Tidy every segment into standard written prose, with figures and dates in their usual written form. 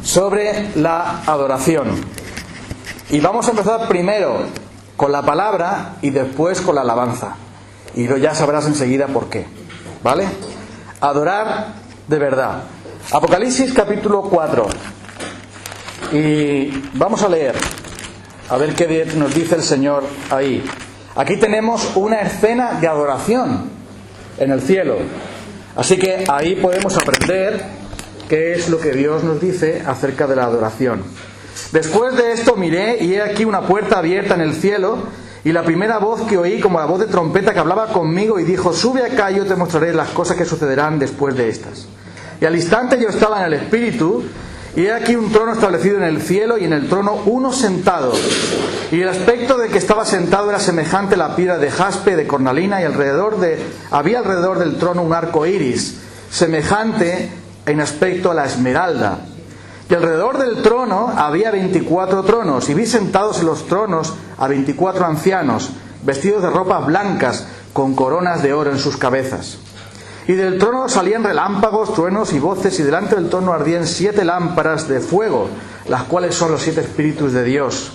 sobre la adoración. Y vamos a empezar primero con la palabra y después con la alabanza. Y ya sabrás enseguida por qué. ¿Vale? Adorar de verdad. Apocalipsis capítulo 4. Y vamos a leer. A ver qué nos dice el Señor ahí. Aquí tenemos una escena de adoración en el cielo. Así que ahí podemos aprender qué es lo que Dios nos dice acerca de la adoración. Después de esto miré y he aquí una puerta abierta en el cielo, y la primera voz que oí como la voz de trompeta que hablaba conmigo y dijo: sube acá y yo te mostraré las cosas que sucederán después de estas. Y al instante yo estaba en el Espíritu, y he aquí un trono establecido en el cielo, y en el trono uno sentado. Y el aspecto de que estaba sentado era semejante a la piedra de jaspe, de cornalina, y había alrededor del trono un arco iris, semejante en aspecto a la esmeralda. Y alrededor del trono había 24 tronos, y vi sentados en los tronos a 24 ancianos, vestidos de ropas blancas, con coronas de oro en sus cabezas. Y del trono salían relámpagos, truenos y voces, y delante del trono ardían 7 lámparas de fuego, las cuales son los 7 espíritus de Dios.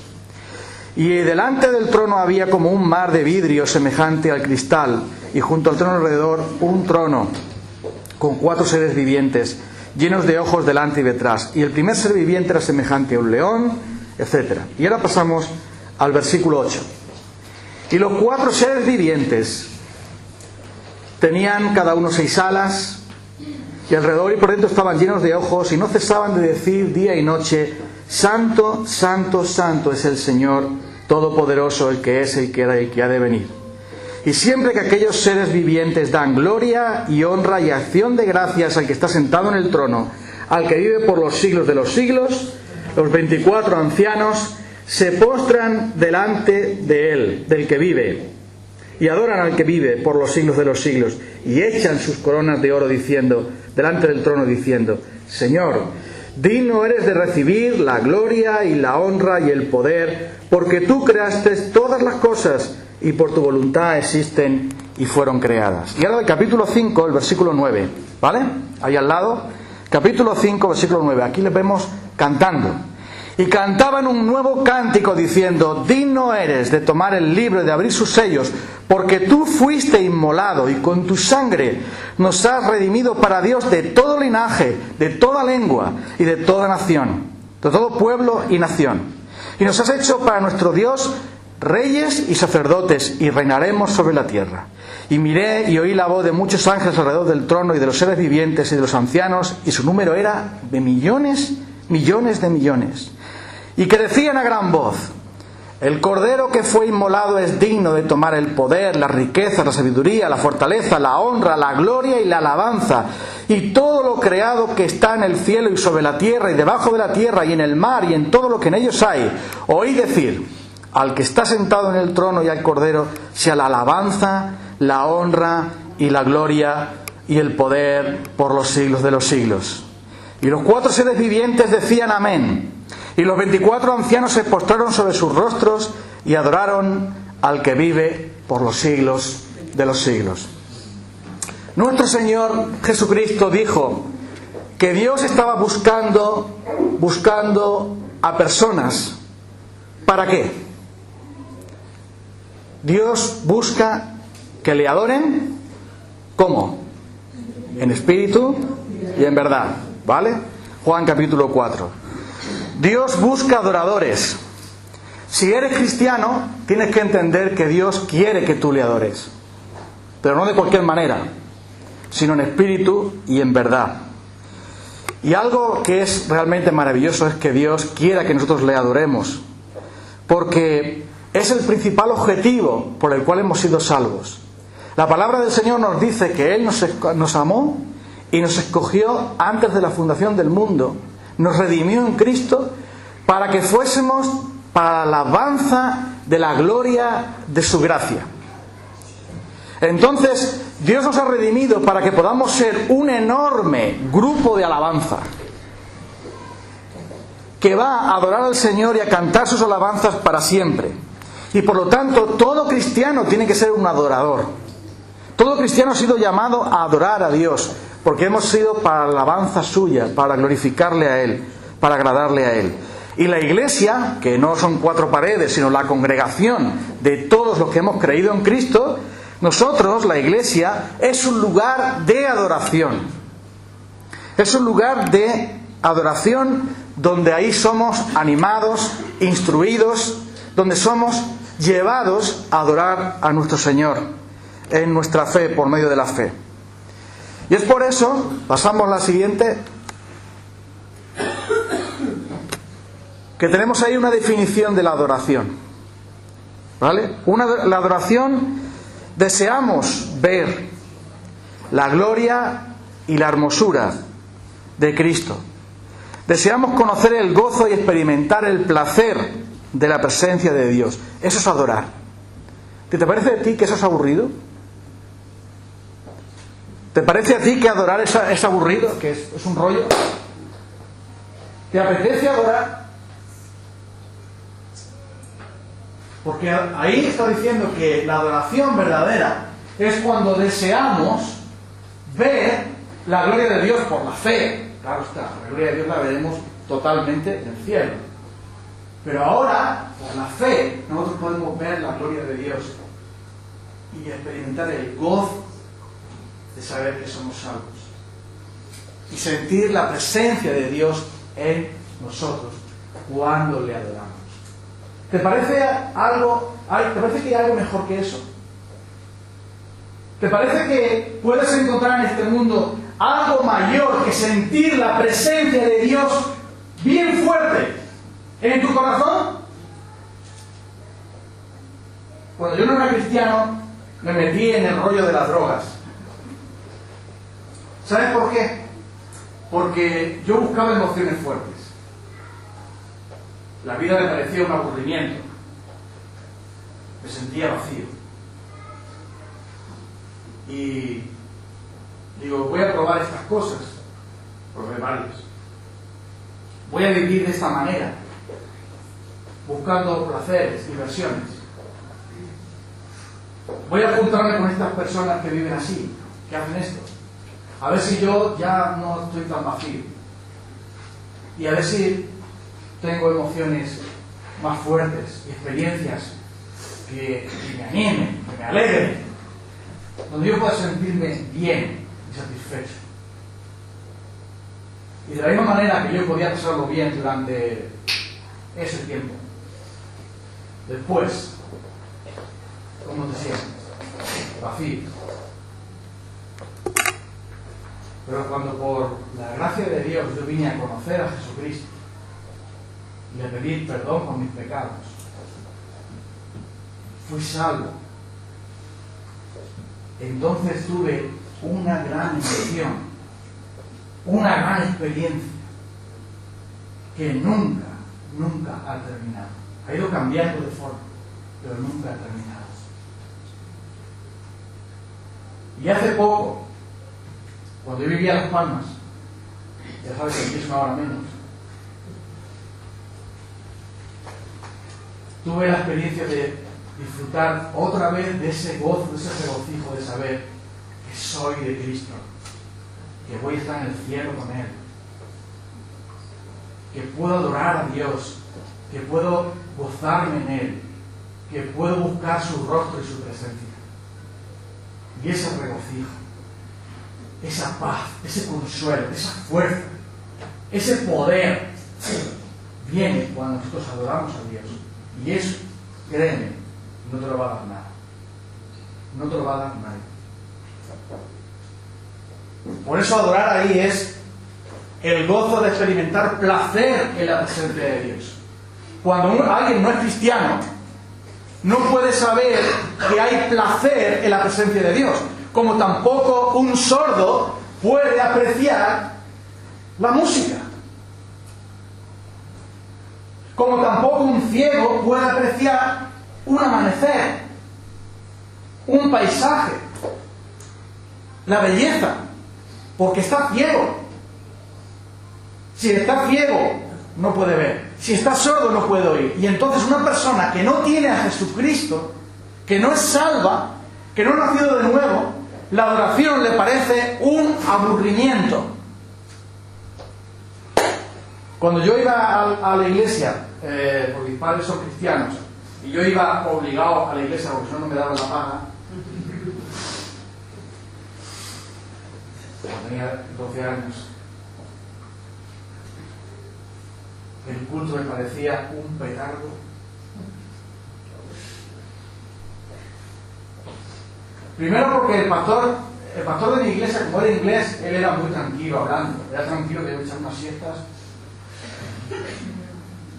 Y delante del trono había como un mar de vidrio semejante al cristal, y junto al trono alrededor un trono con 4 seres vivientes, llenos de ojos delante y detrás. Y el primer ser viviente era semejante a un león, etc. Y ahora pasamos al versículo 8. Y los 4 seres vivientes tenían cada uno 6 alas, y alrededor y por dentro estaban llenos de ojos, y no cesaban de decir día y noche: Santo, Santo, Santo es el Señor Todopoderoso, el que es, el que era y el que ha de venir. Y siempre que aquellos seres vivientes dan gloria y honra y acción de gracias al que está sentado en el trono, al que vive por los siglos de los siglos, los 24 ancianos se postran delante de él, del que vive, y adoran al que vive por los siglos de los siglos, y echan sus coronas de oro diciendo, delante del trono diciendo: Señor, digno eres de recibir la gloria y la honra y el poder, porque tú creaste todas las cosas, y por tu voluntad existen y fueron creadas. Y ahora el capítulo 5, el versículo 9, ¿vale? Ahí al lado, capítulo 5, versículo 9. Aquí les vemos cantando. Y cantaban un nuevo cántico diciendo: digno eres de tomar el libro y de abrir sus sellos, porque tú fuiste inmolado y con tu sangre nos has redimido para Dios de todo linaje, de toda lengua y de toda nación, de todo pueblo y nación. Y nos has hecho para nuestro Dios reyes y sacerdotes, y reinaremos sobre la tierra. Y miré y oí la voz de muchos ángeles alrededor del trono y de los seres vivientes y de los ancianos, y su número era de millones, millones de millones. Y que decían a gran voz: el Cordero que fue inmolado es digno de tomar el poder, la riqueza, la sabiduría, la fortaleza, la honra, la gloria y la alabanza. Y todo lo creado que está en el cielo y sobre la tierra y debajo de la tierra y en el mar y en todo lo que en ellos hay, oí decir: al que está sentado en el trono y al Cordero sea la alabanza, la honra y la gloria y el poder por los siglos de los siglos. Y los 4 seres vivientes decían amén. Y los 24 ancianos se postraron sobre sus rostros y adoraron al que vive por los siglos de los siglos. Nuestro Señor Jesucristo dijo que Dios estaba buscando a personas. ¿Para qué? Dios busca que le adoren. ¿Cómo? En espíritu y en verdad. ¿Vale? Juan capítulo 4. Dios busca adoradores. Si eres cristiano, tienes que entender que Dios quiere que tú le adores. Pero no de cualquier manera, sino en espíritu y en verdad. Y algo que es realmente maravilloso es que Dios quiera que nosotros le adoremos, porque es el principal objetivo por el cual hemos sido salvos. La palabra del Señor nos dice que Él nos amó y nos escogió antes de la fundación del mundo. Nos redimió en Cristo para que fuésemos para la alabanza de la gloria de su gracia. Entonces, Dios nos ha redimido para que podamos ser un enorme grupo de alabanza que va a adorar al Señor y a cantar sus alabanzas para siempre. Y por lo tanto, todo cristiano tiene que ser un adorador. Todo cristiano ha sido llamado a adorar a Dios, porque hemos sido para la alabanza suya, para glorificarle a Él, para agradarle a Él. Y la Iglesia, que no son 4 paredes, sino la congregación de todos los que hemos creído en Cristo, nosotros, la Iglesia, es un lugar de adoración. Es un lugar de adoración donde ahí somos animados, instruidos, donde somos llevados a adorar a nuestro Señor en nuestra fe, por medio de la fe. Y es por eso, pasamos a la siguiente, que tenemos ahí una definición de la adoración. ¿Vale? La adoración, deseamos ver la gloria y la hermosura de Cristo. Deseamos conocer el gozo y experimentar el placer de la presencia de Dios. Eso es adorar. ¿Te parece a ti que eso es aburrido? ¿Te parece a ti que adorar es aburrido? ¿Que es un rollo? ¿Te apetece adorar? Porque ahí está diciendo que la adoración verdadera es cuando deseamos ver la gloria de Dios por la fe. Claro está, la gloria de Dios la veremos totalmente en el cielo. Pero ahora, por la fe, nosotros podemos ver la gloria de Dios y experimentar el gozo de saber que somos salvos. Y sentir la presencia de Dios en nosotros cuando le adoramos. ¿Te parece que hay algo mejor que eso? ¿Te parece que puedes encontrar en este mundo algo mayor que sentir la presencia de Dios bien fuerte en tu corazón? Cuando yo no era cristiano, me metí en el rollo de las drogas. ¿Sabes por qué? Porque yo buscaba emociones fuertes. La vida me parecía un aburrimiento. Me sentía vacío. Y digo, voy a probar estas cosas. Probé varias. Voy a vivir de esta manera, buscando placeres, diversiones. Voy a juntarme con estas personas que viven así, que hacen esto. A ver si yo ya no estoy tan vacío. Y a ver si tengo emociones más fuertes y experiencias que me animen, que me alegren, donde yo pueda sentirme bien y satisfecho. Y de la misma manera que yo podía pasarlo bien durante ese tiempo, después, ¿cómo te sientes? Vacío. Pero cuando por la gracia de Dios yo vine a conocer a Jesucristo y le pedí perdón por mis pecados, fui salvo. Entonces tuve una gran emoción, una gran experiencia que nunca ha terminado. Ha ido cambiando de forma, pero nunca ha terminado. Y hace poco, cuando yo vivía en Las Palmas, ya sabes que aquí es 1 hora menos, tuve la experiencia de disfrutar otra vez de ese gozo, de ese regocijo de saber que soy de Cristo, que voy a estar en el cielo con Él, que puedo adorar a Dios, que puedo gozarme en Él, que puedo buscar su rostro y su presencia. Y ese regocijo, esa paz, ese consuelo, esa fuerza, ese poder viene cuando nosotros adoramos a Dios. Y eso, créeme, no te lo va a dar nada. No te lo va a dar nadie. Por eso adorar ahí es el gozo de experimentar placer en la presencia de Dios. Cuando alguien no es cristiano, no puede saber que hay placer en la presencia de Dios, como tampoco un sordo puede apreciar la música, como tampoco un ciego puede apreciar un amanecer, un paisaje, la belleza, porque está ciego. Si está ciego, no puede ver. Si está sordo, no puede oír. Y entonces una persona que no tiene a Jesucristo, que no es salva, que no ha nacido de nuevo, la adoración le parece un aburrimiento. Cuando yo iba a la iglesia, porque mis padres son cristianos, y yo iba obligado a la iglesia porque si no, no me daban la paga, cuando tenía 12 años, el culto me parecía un petardo. Primero porque el pastor de mi iglesia, como era inglés, él era muy tranquilo hablando, era tranquilo que yo echar unas siestas.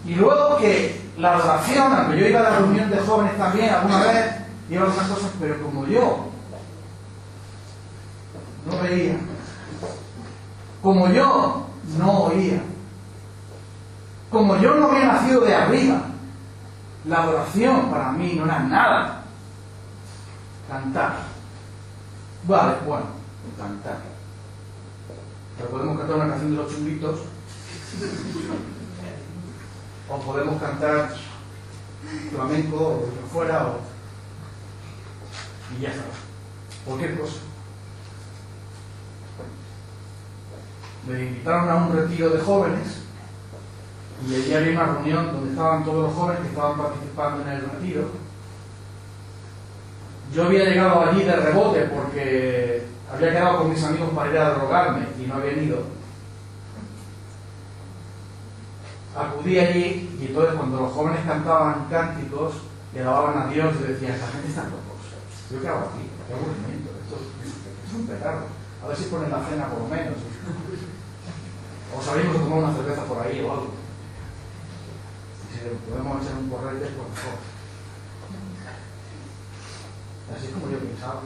Y luego que la adoración, aunque yo iba a la reunión de jóvenes también alguna vez, iba a otras cosas, pero como yo no veía, como yo no oía, como yo no había nacido de arriba, la adoración para mí no era nada. Cantar. Vale, bueno, cantar. Pero podemos cantar una canción de los Chunguitos. O podemos cantar flamenco o lo que fuera. Y ya está. Cualquier cosa. Me invitaron a un retiro de jóvenes. Y allí había una reunión donde estaban todos los jóvenes que estaban participando en el retiro. Yo había llegado allí de rebote porque había quedado con mis amigos para ir a drogarme y no habían ido. Acudí allí y entonces cuando los jóvenes cantaban cánticos y alababan a Dios, yo decía, esta gente está locos. ¿Yo qué hago aquí? ¿Qué aburrimiento? Esto es un petardo. A ver si ponen la cena por lo menos. O salimos a tomar una cerveza por ahí o algo. Y si podemos echar un correte, por favor. Así es como yo pensaba.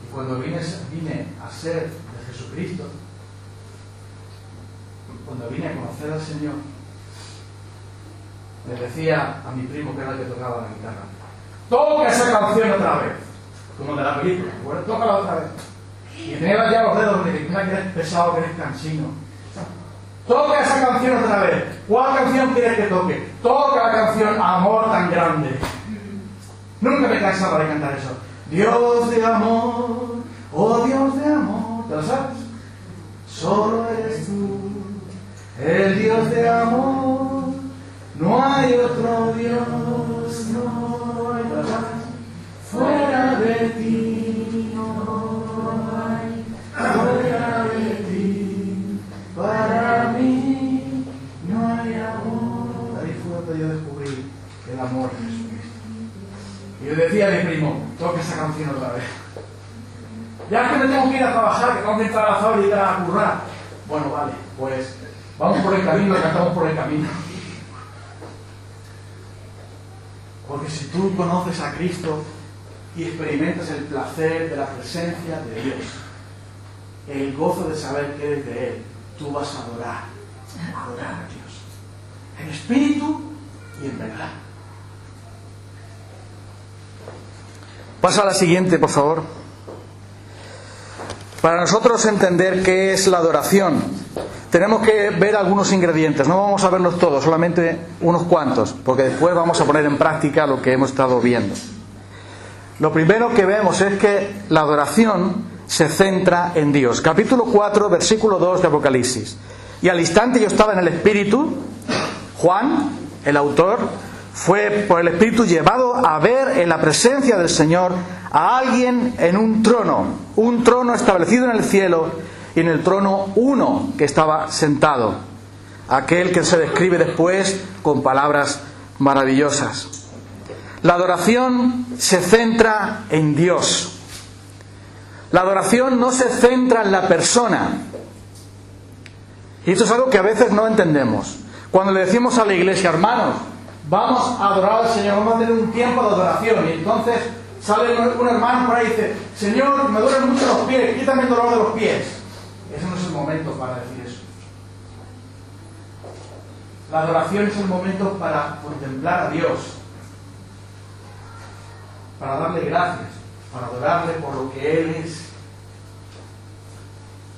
Y cuando vine a ser de Jesucristo, cuando vine a conocer al Señor, le decía a mi primo que era el que tocaba la guitarra, toca esa canción otra vez, como de la película, bueno, tócala otra vez. Y tenía ya los dedos, porque mira que eres pesado, que eres cansino. Toca esa canción otra vez. ¿Cuál canción quieres que toque? Toca la canción Amor tan grande. Nunca me cansaba de cantar eso. Dios de amor, oh Dios de amor. ¿Te lo sabes? Solo eres tú, el Dios de amor. No hay otro Dios, no hay nada fuera de ti. No hay fuera de ti. Para mí no hay amor. Ahí fue donde yo descubrí el amor de Jesús. Y yo decía a mi primo, toca esa canción otra vez. Ya que me tengo que ir a trabajar, que tengo que entrar a la fábrica a currar. Bueno, vale, pues vamos por el camino y cantamos por el camino. Porque si tú conoces a Cristo y experimentas el placer de la presencia de Dios, el gozo de saber que eres de Él, tú vas a adorar a Dios. En espíritu y en verdad. Pasa a la siguiente, por favor. Para nosotros entender qué es la adoración, tenemos que ver algunos ingredientes. No vamos a verlos todos, solamente unos cuantos, porque después vamos a poner en práctica lo que hemos estado viendo. Lo primero que vemos es que la adoración se centra en Dios. Capítulo 4, versículo 2 de Apocalipsis. Y al instante yo estaba en el Espíritu. Juan, el autor, fue por el Espíritu llevado a ver en la presencia del Señor a alguien en un trono establecido en el cielo, y en el trono uno que estaba sentado, aquel que se describe después con palabras maravillosas. La adoración se centra en Dios. La adoración no se centra en la persona. Y esto es algo que a veces no entendemos. Cuando le decimos a la iglesia, hermanos, vamos a adorar al Señor, vamos a tener un tiempo de adoración, y entonces sale un hermano por ahí y dice, Señor, me duelen mucho los pies, quítame el dolor de los pies. Ese no es el momento para decir eso. La adoración es el momento para contemplar a Dios, para darle gracias, para adorarle por lo que Él es.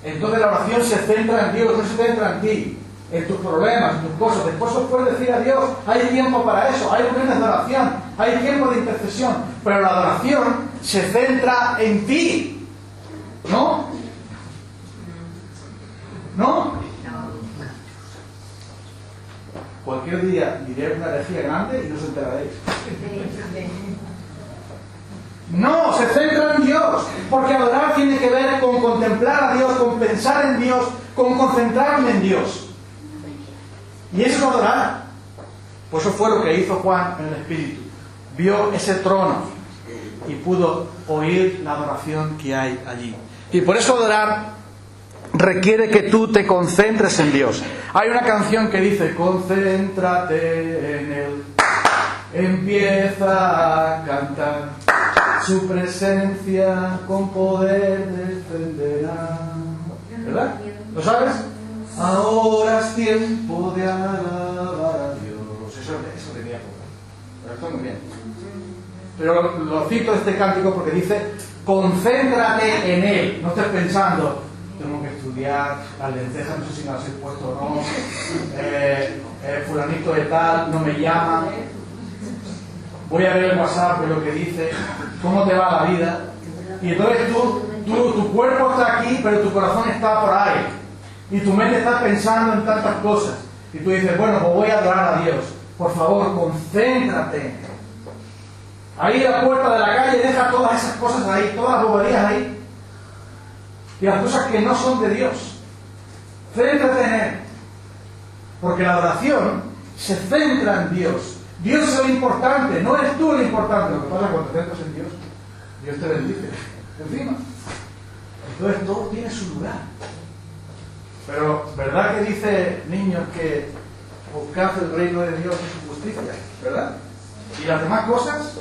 Entonces la oración se centra en Dios, no se centra en ti, en tus problemas, en tus cosas. Después os puedes decir a Dios, hay tiempo para eso, hay reuniones de oración, hay tiempo de intercesión, pero la adoración se centra en ti, ¿no? ¿No? Cualquier día diré una herejía grande y no os enteraréis. No, se centra en Dios, porque adorar tiene que ver con contemplar a Dios, con pensar en Dios, con concentrarme en Dios. Y eso es adorar. Pues eso fue lo que hizo Juan en el Espíritu. Vio ese trono y pudo oír la adoración que hay allí. Y por eso adorar requiere que tú te concentres en Dios. Hay una canción que dice: concéntrate en Él, empieza a cantar, su presencia con poder descenderá. ¿Verdad? ¿Lo sabes? Ahora es tiempo de alabar a Dios. Eso tenía poco. Pero está muy bien. Pero lo cito este cántico porque dice: concéntrate en Él. No estés pensando, tengo que estudiar, las lentejas no sé si me las he puesto o no, fulanito de tal, no me llama, voy a ver el WhatsApp de lo que dice, cómo te va la vida. Y entonces tu cuerpo está aquí, pero tu corazón está por ahí. Y tu mente está pensando en tantas cosas. Y tú dices: bueno, pues voy a adorar a Dios. Por favor, concéntrate. Ahí a la puerta de la calle, deja todas esas cosas ahí, todas las boberías ahí. Y las cosas que no son de Dios. Céntrate en Él. Porque la adoración se centra en Dios. Dios es lo importante, no eres tú lo importante. Lo que pasa es que cuando te centras en Dios, Dios te bendice. Encima. Entonces todo tiene su lugar. Pero, ¿verdad que dice, niños, que buscad el reino de Dios y su justicia? ¿Verdad? ¿Y las demás cosas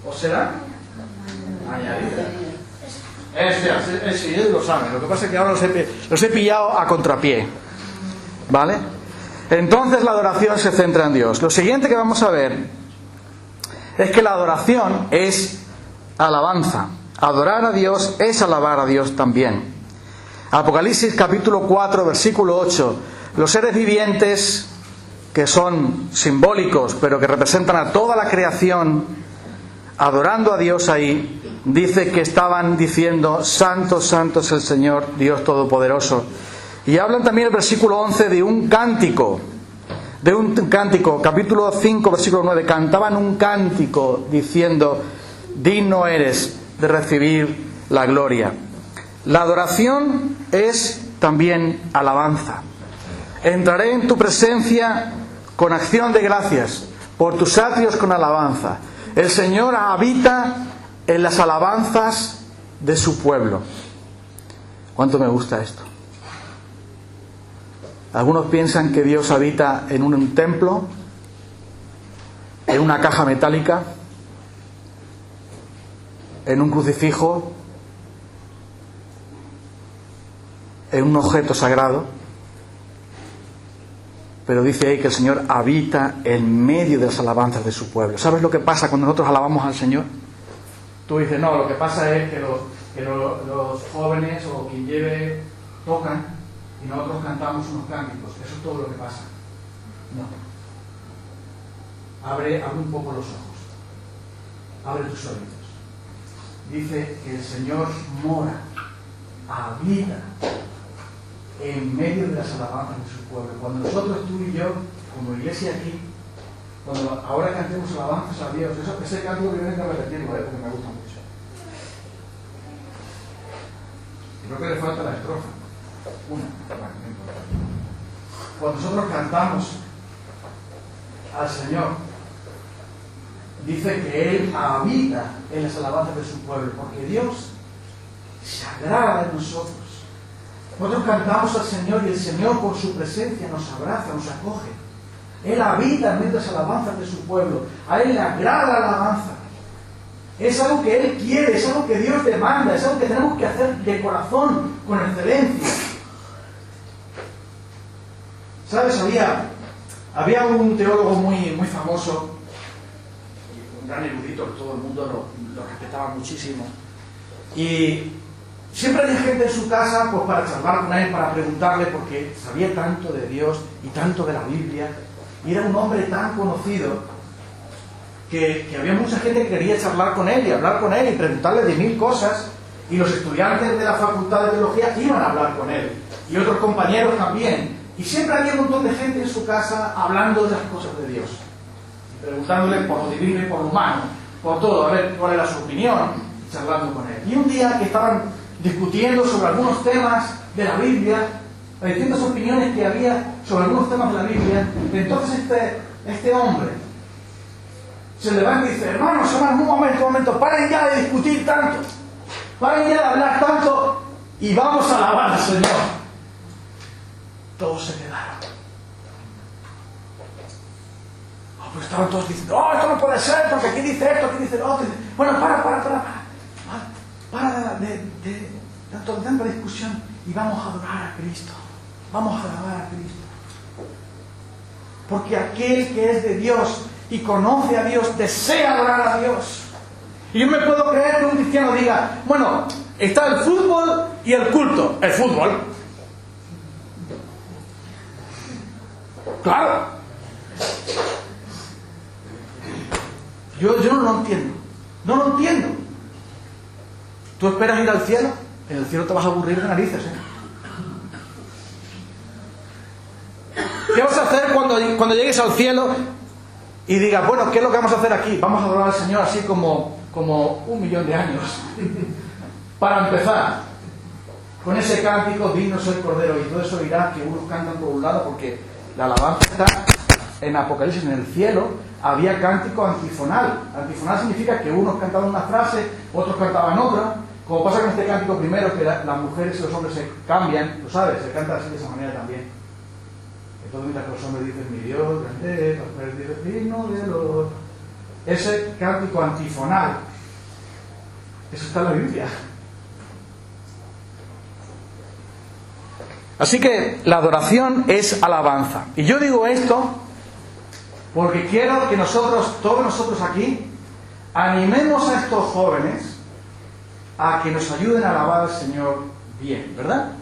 os serán añadidas? Sí, ellos lo saben. Lo que pasa es que ahora los he pillado a contrapié. ¿Vale? Entonces la adoración se centra en Dios. Lo siguiente que vamos a ver es que la adoración es alabanza. Adorar a Dios es alabar a Dios también. Apocalipsis capítulo 4, versículo 8. Los seres vivientes, que son simbólicos, pero que representan a toda la creación, adorando a Dios ahí, dice que estaban diciendo: santo, santo es el Señor, Dios Todopoderoso. Y hablan también el versículo 11 de un cántico, capítulo 5, versículo 9. Cantaban un cántico diciendo: digno eres de recibir la gloria. La adoración es también alabanza. Entraré en tu presencia con acción de gracias, por tus atrios con alabanza. El Señor habita en las alabanzas de su pueblo. ¿Cuánto me gusta esto? Algunos piensan que Dios habita en un templo, en una caja metálica, en un crucifijo, en un objeto sagrado. Pero dice ahí que el Señor habita en medio de las alabanzas de su pueblo. ¿Sabes lo que pasa cuando nosotros alabamos al Señor? Tú dices: no, lo que pasa es que los jóvenes o quien lleve tocan y nosotros cantamos unos cánticos. Eso es todo lo que pasa. No. Abre un poco los ojos. Abre tus oídos. Dice que el Señor mora, habita en medio de las alabanzas de su pueblo. Cuando nosotros, tú y yo, como iglesia aquí, cuando ahora cantemos alabanzas a Dios, ese canto que viene a repetirlo, porque me gusta mucho. Creo que le falta la estrofa. Cuando nosotros cantamos al Señor, dice que Él habita en las alabanzas de su pueblo, porque Dios se agrada de nosotros. Nosotros cantamos al Señor y el Señor por su presencia nos abraza, nos acoge. Él habita en medio de las alabanzas de su pueblo. A Él le agrada la alabanza. Es algo que Él quiere, es algo que Dios demanda, es algo que tenemos que hacer de corazón, con excelencia. ¿Sabes? Había un teólogo muy famoso, un gran erudito, que todo el mundo lo respetaba muchísimo. Y siempre había gente en su casa pues para charlar con él, para preguntarle, porque sabía tanto de Dios y tanto de la Biblia, y era un hombre tan conocido que había mucha gente que quería charlar con él y hablar con él y preguntarle de 1000 cosas, y los estudiantes de la facultad de teología iban a hablar con él. y otros compañeros también. Y siempre había un montón de gente en su casa hablando de las cosas de Dios, preguntándole por lo divino y por lo humano, por todo, a ver cuál era su opinión, charlando con él. Y un día que estaban discutiendo sobre algunos temas de la Biblia, las distintas opiniones que había sobre algunos temas de la Biblia, entonces este hombre se levanta y dice: hermanos, un momento, paren ya de discutir tanto, paren ya de hablar tanto y vamos a alabar al Señor. Todos se quedaron. Pues estaban todos diciendo: esto no puede ser, porque aquí dice esto, aquí dice lo otro. Bueno, para de tanta discusión y vamos a adorar a Cristo. Vamos a alabar a Cristo. Porque aquel que es de Dios y conoce a Dios, desea adorar a Dios. Y yo me puedo creer que un cristiano diga: bueno, está el fútbol y el culto. El fútbol. Claro. Yo no lo entiendo. No lo entiendo. ¿Tú esperas ir al cielo? En el cielo te vas a aburrir de narices, ¿Qué vas a hacer cuando llegues al cielo y digas: bueno, ¿qué es lo que vamos a hacer aquí? Vamos a adorar al Señor así como 1.000.000 de años. Para empezar, con ese cántico: digno es el Cordero, y todo eso irá, que unos cantan por un lado, porque la alabanza está en Apocalipsis. En el cielo había cántico antifonal. Antifonal significa que unos cantaban una frase, otros cantaban otra, como pasa con este cántico primero, que las mujeres y los hombres se cambian, lo sabes, se canta así de esa manera también. Entonces, mientras que los hombres dicen: mi Dios, grande, los mujeres dicen: digno de los... Ese cántico antifonal, eso está en la Biblia. Así que la adoración es alabanza. Y yo digo esto porque quiero que nosotros, todos nosotros aquí, animemos a estos jóvenes a que nos ayuden a alabar al Señor bien, ¿verdad?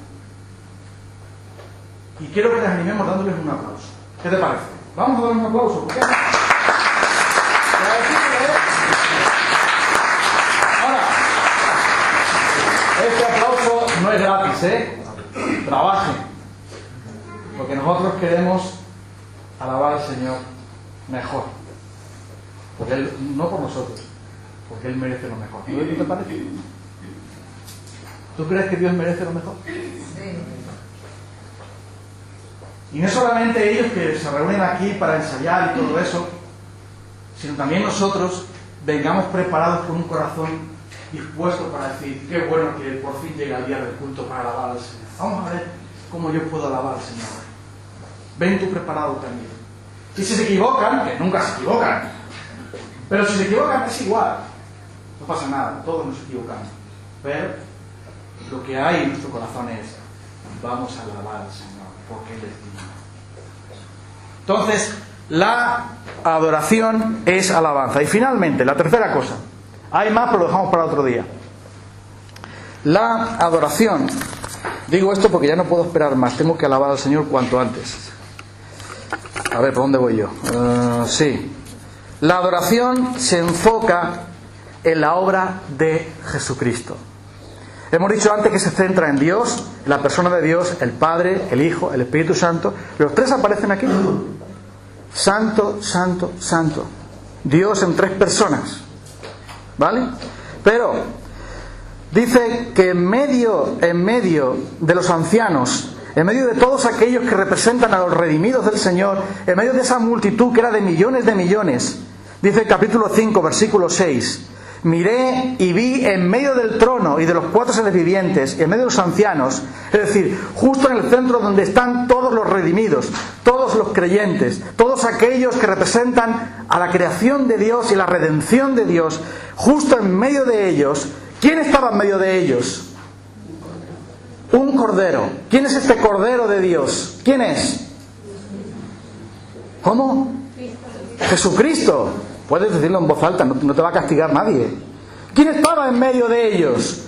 Y quiero que les animemos dándoles un aplauso. ¿Qué te parece? Vamos a dar un aplauso. ¿Por qué? Ahora, este aplauso no es gratis, Trabajen, porque nosotros queremos alabar al Señor mejor, porque Él, no por nosotros, porque Él merece lo mejor. ¿No te parece? ¿Tú crees que Dios merece lo mejor? Sí. Y no solamente ellos que se reúnen aquí para ensayar y todo eso, sino también nosotros vengamos preparados con un corazón dispuesto para decir: qué bueno que por fin llega el día del culto para alabar al Señor. Vamos a ver cómo yo puedo alabar al Señor. Ven tú preparado también. Y si se equivocan, que nunca se equivocan, pero si se equivocan es igual, no pasa nada, todos nos equivocamos. Pero lo que hay en nuestro corazón es: vamos a alabar al Señor, porque Él es digno. Entonces, la adoración es alabanza. Y finalmente, la tercera cosa. Hay más, pero lo dejamos para otro día. La adoración. Digo esto porque ya no puedo esperar más. Tengo que alabar al Señor cuanto antes. A ver, ¿por dónde voy yo? Sí. La adoración se enfoca en la obra de Jesucristo. Hemos dicho antes que se centra en Dios, en la persona de Dios, el Padre, el Hijo, el Espíritu Santo. Los tres aparecen aquí. Santo, santo, santo. Dios en tres personas. ¿Vale? Pero dice que en medio de los ancianos, en medio de todos aquellos que representan a los redimidos del Señor, en medio de esa multitud que era de millones, dice el capítulo 5, versículo 6: miré y vi en medio del trono y de los cuatro seres vivientes, en medio de los ancianos, es decir, justo en el centro donde están todos los redimidos, todos los creyentes, todos aquellos que representan a la creación de Dios y la redención de Dios, justo en medio de ellos. ¿Quién estaba en medio de ellos? Un cordero. ¿Quién es este cordero de Dios? ¿Quién es? ¿Cómo? Jesucristo. Puedes decirlo en voz alta, no te va a castigar nadie. ¿Quién estaba en medio de ellos?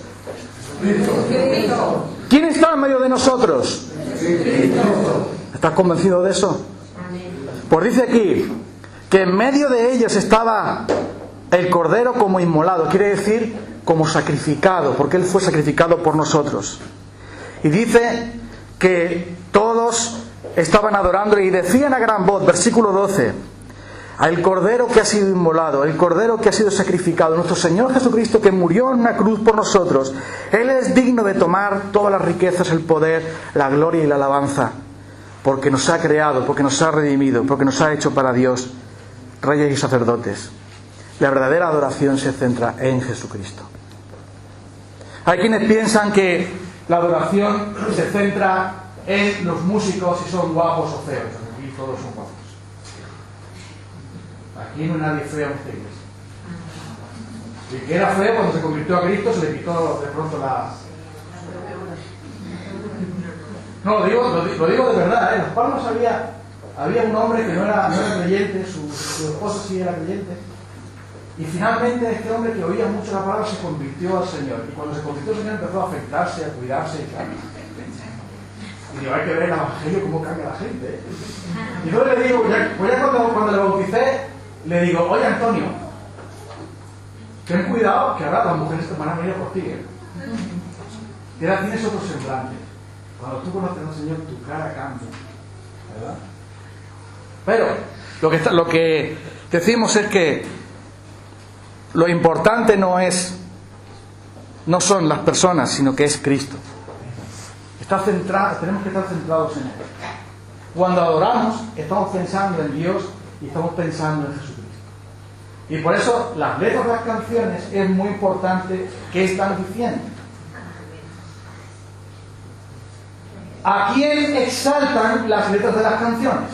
¿Quién está en medio de nosotros? ¿Estás convencido de eso? Pues dice aquí que en medio de ellos estaba el cordero como inmolado, quiere decir como sacrificado, porque Él fue sacrificado por nosotros. Y dice que todos estaban adorando y decían a gran voz, versículo 12, al Cordero que ha sido inmolado, el Cordero que ha sido sacrificado, nuestro Señor Jesucristo que murió en una cruz por nosotros, Él es digno de tomar todas las riquezas, el poder, la gloria y la alabanza, porque nos ha creado, porque nos ha redimido, porque nos ha hecho para Dios reyes y sacerdotes. La verdadera adoración se centra en Jesucristo. Hay quienes piensan que la adoración se centra en los músicos, si son guapos o feos. Aquí todos son guapos. Aquí no hay nadie feo en esta iglesia. El que era feo, cuando se convirtió a Cristo, se le quitó de pronto la... No, lo digo de verdad, ¿eh? En Las Palmas había un hombre que no era creyente, su esposa sí era creyente. Y finalmente este hombre que oía mucho la palabra se convirtió al Señor. Y cuando se convirtió al Señor empezó a afectarse, a cuidarse y tal. Y digo, hay que ver el Evangelio cómo cambia la gente, ¿eh? Y yo le digo, cuando le bauticé, le digo, oye Antonio, ten cuidado que ahora las mujeres te van a venir por ti, ¿eh? Y ahora tienes otro semblante. Cuando tú conoces al Señor, tu cara cambia, ¿verdad? Pero lo que decimos es que lo importante no son las personas, sino que es Cristo. Tenemos que estar centrados en Él. Cuando adoramos, estamos pensando en Dios y estamos pensando en Jesucristo. Y por eso las letras de las canciones es muy importante qué están diciendo. ¿A quién exaltan las letras de las canciones?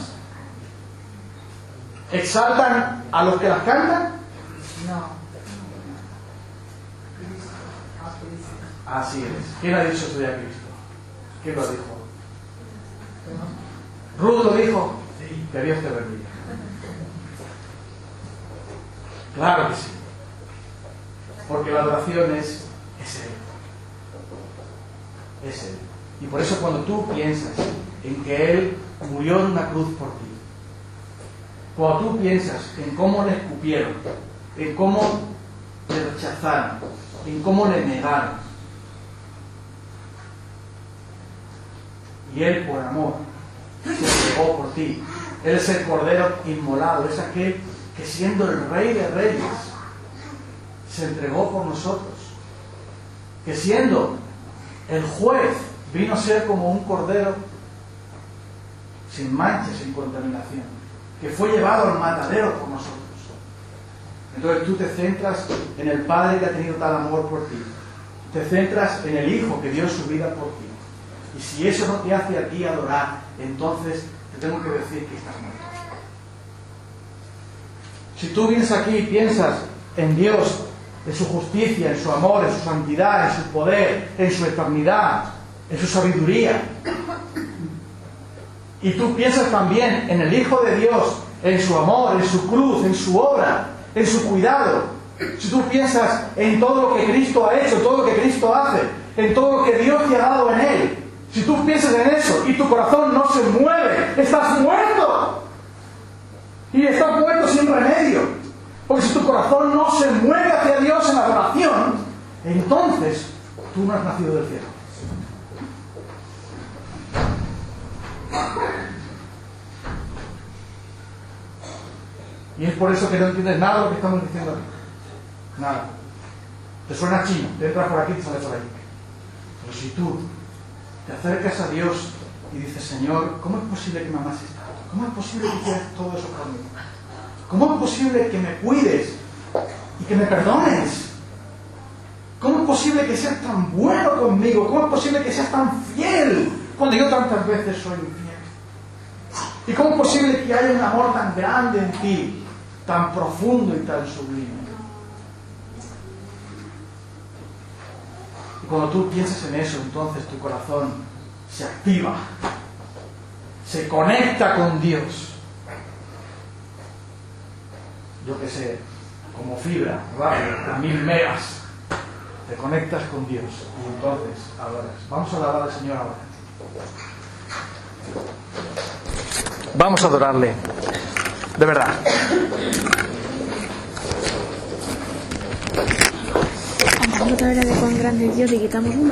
¿Exaltan a los que las cantan? No. Así es. ¿Quién ha dicho eso de a Cristo? ¿Quién lo dijo? ¿Ruth lo dijo? Sí. Que Dios te bendiga. Claro que sí. Porque la adoración es Él. Es Él. Y por eso cuando tú piensas en que Él murió en una cruz por ti, cuando tú piensas en cómo le escupieron, en cómo le rechazaron, en cómo le negaron, y Él por amor se entregó por ti. Él es el Cordero inmolado, es aquel que siendo el Rey de Reyes se entregó por nosotros, que siendo el juez vino a ser como un cordero sin mancha, sin contaminación, que fue llevado al matadero por nosotros. Entonces tú te centras en el Padre que ha tenido tal amor por ti, te centras en el Hijo que dio su vida por ti. Y si eso no te hace a ti adorar, entonces te tengo que decir que estás muerto. Si tú vienes aquí y piensas en Dios, en su justicia, en su amor, en su santidad, en su poder, en su eternidad, en su sabiduría, y tú piensas también en el Hijo de Dios, en su amor, en su cruz, en su obra, en su cuidado, si tú piensas en todo lo que Cristo ha hecho, todo lo que Cristo hace, en todo lo que Dios te ha dado en Él, si tú piensas en eso y tu corazón no se mueve, estás muerto. Y estás muerto sin remedio. Porque si tu corazón no se mueve hacia Dios en adoración, entonces tú no has nacido del cielo. Y es por eso que no entiendes nada de lo que estamos diciendo aquí. Nada. Te suena chino, te entras por aquí y te sales por ahí. Pero si tú te acercas a Dios y dices, Señor, ¿cómo es posible que me ames tanto? ¿Cómo es posible que quieras todo eso por mí? ¿Cómo es posible que me cuides y que me perdones? ¿Cómo es posible que seas tan bueno conmigo? ¿Cómo es posible que seas tan fiel cuando yo tantas veces soy infiel? ¿Y cómo es posible que haya un amor tan grande en ti, tan profundo y tan sublime? Y cuando tú piensas en eso, entonces tu corazón se activa, se conecta con Dios. Yo que sé, como fibra, rápido, a 1000 megas, te conectas con Dios y entonces adoras. Vamos a alabar al Señor ahora. Vamos a adorarle, de verdad. Otra vez de cuán grande es Dios y quitamos una.